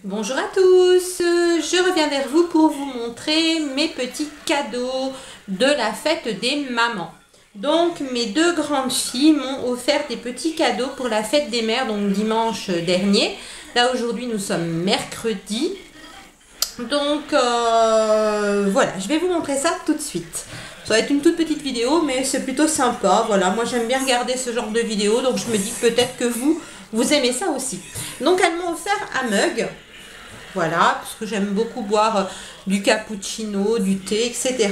Bonjour à tous, je reviens vers vous pour vous montrer mes petits cadeaux de la fête des mamans. Donc mes deux grandes filles m'ont offert des petits cadeaux pour la fête des mères, donc dimanche dernier. Là aujourd'hui nous sommes mercredi. Donc voilà, je vais vous montrer ça tout de suite. Ça va être une toute petite vidéo mais c'est plutôt sympa. Voilà, moi j'aime bien regarder ce genre de vidéos, donc je me dis peut-être que vous aimez ça aussi. Donc elles m'ont offert un mug. Voilà, parce que j'aime beaucoup boire du cappuccino, du thé, etc.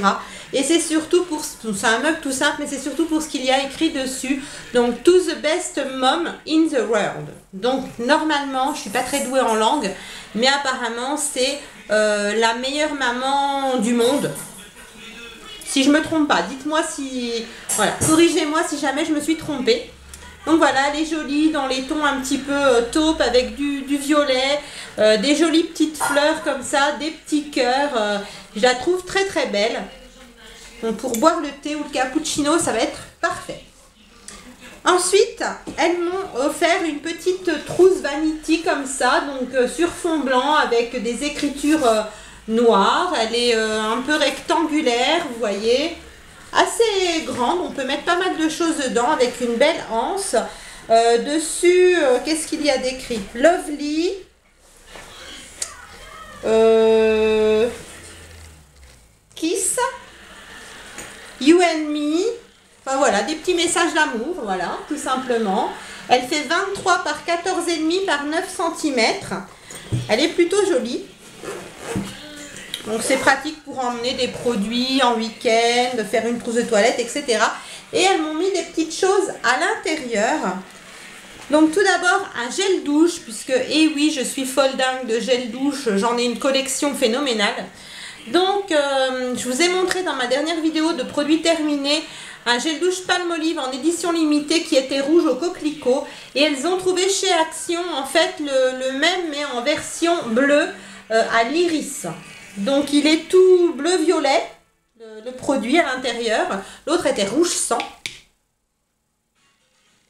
Et c'est surtout pour... C'est un mug tout simple, mais c'est surtout pour ce qu'il y a écrit dessus. Donc, to the best mom in the world. Donc, normalement, je ne suis pas très douée en langue, mais apparemment, c'est la meilleure maman du monde. Si je ne me trompe pas, dites-moi si... Voilà, corrigez-moi si jamais je me suis trompée. Donc voilà, elle est jolie dans les tons un petit peu taupe avec du violet, des jolies petites fleurs comme ça, des petits cœurs. Je la trouve très très belle. Donc pour boire le thé ou le cappuccino, ça va être parfait. Ensuite, elles m'ont offert une petite trousse vanity comme ça, donc sur fond blanc avec des écritures noires. Elle est un peu rectangulaire, vous voyez. Assez grande, on peut mettre pas mal de choses dedans avec une belle anse. Dessus, qu'est-ce qu'il y a d'écrit? Lovely. Kiss. You and me. Enfin voilà, des petits messages d'amour, voilà, tout simplement. Elle fait 23 par 14,5 par 9 cm. Elle est plutôt jolie. Donc c'est pratique pour emmener des produits en week-end, faire une trousse de toilette, etc. Et elles m'ont mis des petites choses à l'intérieur. Donc tout d'abord un gel douche, puisque, eh oui, je suis folle dingue de gel douche, j'en ai une collection phénoménale. Donc je vous ai montré dans ma dernière vidéo de produits terminés un gel douche Palmolive en édition limitée qui était rouge au coquelicot. Et elles ont trouvé chez Action en fait le même mais en version bleue à l'iris. Donc il est tout bleu-violet, le produit à l'intérieur. L'autre était rouge sang.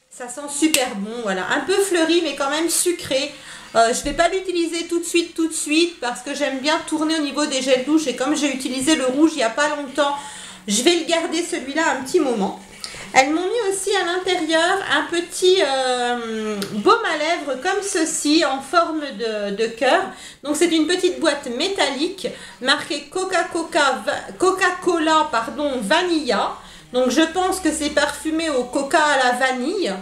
Ça sent super bon, voilà. Un peu fleuri mais quand même sucré. Je ne vais pas l'utiliser tout de suite parce que j'aime bien tourner au niveau des gels douche. Et comme j'ai utilisé le rouge il n'y a pas longtemps, je vais le garder celui-là un petit moment. Elles m'ont mis aussi à l'intérieur un petit baume à lèvres comme ceci en forme de cœur. Donc c'est une petite boîte métallique marquée Coca-Cola Vanilla. Donc je pense que c'est parfumé au coca à la vanille.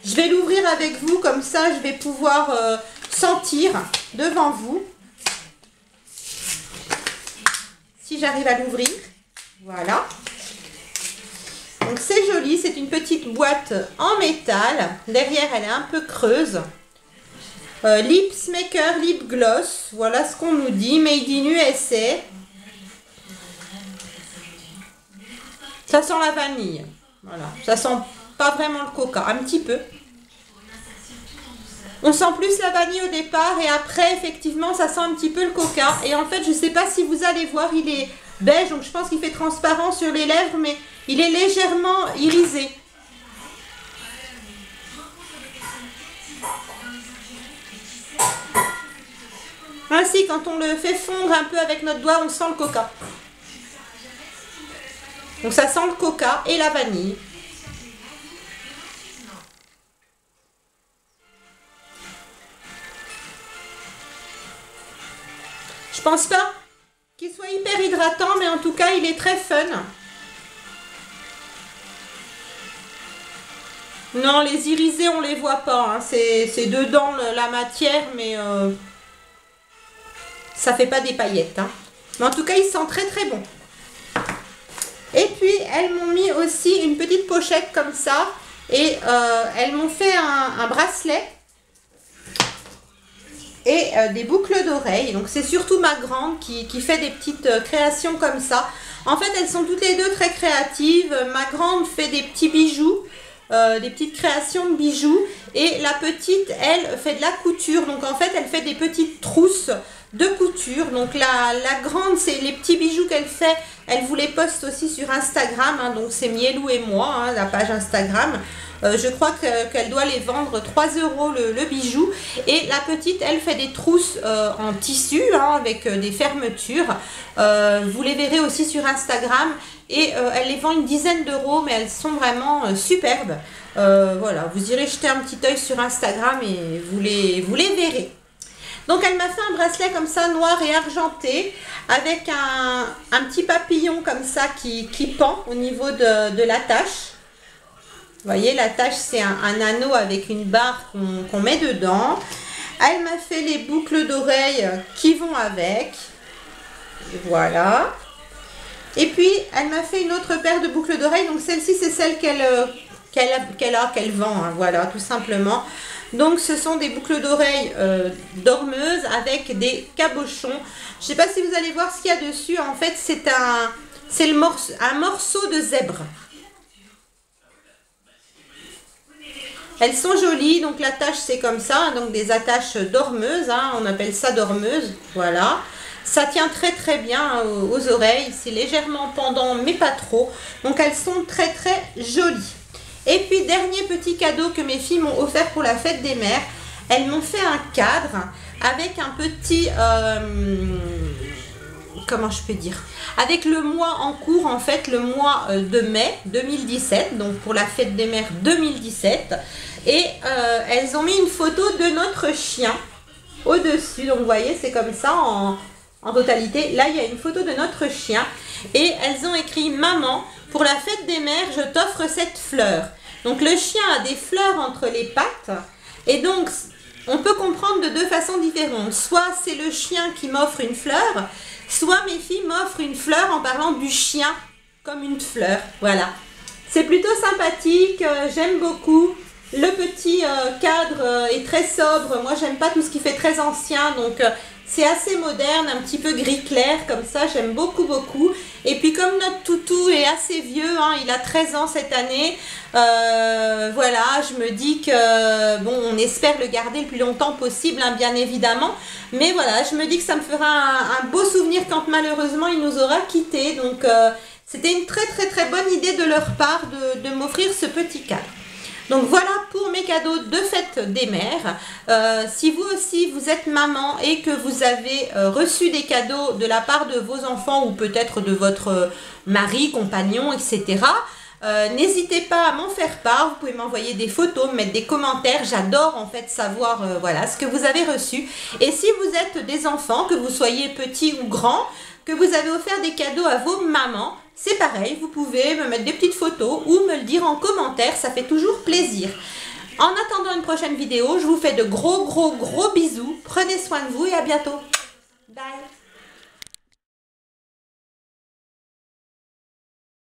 Je vais l'ouvrir avec vous comme ça je vais pouvoir sentir devant vous. Si j'arrive à l'ouvrir, voilà. Donc c'est joli, c'est une petite boîte en métal. Derrière, elle est un peu creuse. Lips Maker Lip Gloss. Voilà ce qu'on nous dit. Made in USA. Ça sent la vanille. Voilà. Ça sent pas vraiment le coca. Un petit peu. On sent plus la vanille au départ. Et après, effectivement, ça sent un petit peu le coca. Et en fait, je ne sais pas si vous allez voir, il est beige. Donc je pense qu'il fait transparent sur les lèvres. Mais il est légèrement irisé. Ainsi, quand on le fait fondre un peu avec notre doigt, on sent le coca. Donc ça sent le coca et la vanille. Je pense pas qu'il soit hyper hydratant, mais en tout cas, il est très fun. Non, les irisés, on les voit pas. Hein. C'est dedans la matière, mais ça fait pas des paillettes. Hein. Mais en tout cas, il sent très très bon. Et puis, elles m'ont mis aussi une petite pochette comme ça. Et elles m'ont fait un bracelet. Et des boucles d'oreilles. Donc, c'est surtout ma grande qui fait des petites créations comme ça. En fait, elles sont toutes les deux très créatives. Ma grande fait des petits bijoux. Des petites créations de bijoux et la petite elle fait de la couture, donc en fait elle fait des petites trousses de couture. Donc la grande, c'est les petits bijoux qu'elle fait. Elle vous les poste aussi sur Instagram. Hein, donc c'est Mielou et moi, hein, la page Instagram. Je crois qu'elle doit les vendre 3 € le bijou. Et la petite, elle fait des trousses en tissu, hein, avec des fermetures. Vous les verrez aussi sur Instagram. Et elle les vend une dizaine d'euros, mais elles sont vraiment superbes. Voilà, vous irez jeter un petit œil sur Instagram et vous les verrez. Donc elle m'a fait un bracelet comme ça, noir et argenté, avec un petit papillon comme ça qui pend au niveau de l'attache. Vous voyez, l'attache, c'est un anneau avec une barre qu'on met dedans. Elle m'a fait les boucles d'oreilles qui vont avec. Voilà. Et puis, elle m'a fait une autre paire de boucles d'oreilles. Donc, celle-ci, c'est celle qu'elle vend. Hein, voilà, tout simplement. Donc, ce sont des boucles d'oreilles dormeuses avec des cabochons. Je ne sais pas si vous allez voir ce qu'il y a dessus. En fait, c'est un morceau de zèbre. Elles sont jolies, donc l'attache c'est comme ça, donc des attaches dormeuses, hein, on appelle ça dormeuse, voilà. Ça tient très très bien aux oreilles, c'est légèrement pendant mais pas trop, donc elles sont très très jolies. Et puis dernier petit cadeau que mes filles m'ont offert pour la fête des mères, elles m'ont fait un cadre avec un petit... comment je peux dire, avec le mois en cours, en fait le mois de mai 2017, donc pour la fête des mères 2017, et elles ont mis une photo de notre chien au dessus, donc vous voyez c'est comme ça en totalité. Là il y a une photo de notre chien et elles ont écrit: maman, pour la fête des mères je t'offre cette fleur. Donc le chien a des fleurs entre les pattes et donc on peut comprendre de deux façons différentes, soit c'est le chien qui m'offre une fleur, soit mes filles m'offrent une fleur en parlant du chien comme une fleur. Voilà. C'est plutôt sympathique. J'aime beaucoup. Le petit cadre est très sobre. Moi, j'aime pas tout ce qui fait très ancien. Donc, c'est assez moderne, un petit peu gris clair. Comme ça, j'aime beaucoup, beaucoup. Et puis, comme notre toutou est assez vieux, hein, il a 13 ans cette année. Voilà, je me dis que, bon, on espère le garder le plus longtemps possible, hein, bien évidemment. Mais voilà, je me dis que ça me fera un beau souvenir quand malheureusement il nous aura quittés. Donc, c'était une très, très, très bonne idée de leur part de m'offrir ce petit cadre. Donc voilà pour mes cadeaux de fête des mères. Si vous aussi vous êtes maman et que vous avez reçu des cadeaux de la part de vos enfants ou peut-être de votre mari, compagnon, etc., n'hésitez pas à m'en faire part. Vous pouvez m'envoyer des photos, mettre des commentaires. J'adore en fait savoir voilà, ce que vous avez reçu. Et si vous êtes des enfants, que vous soyez petits ou grands, que vous avez offert des cadeaux à vos mamans, c'est pareil, vous pouvez me mettre des petites photos ou me le dire en commentaire, ça fait toujours plaisir. En attendant une prochaine vidéo, je vous fais de gros bisous. Prenez soin de vous et à bientôt. Bye.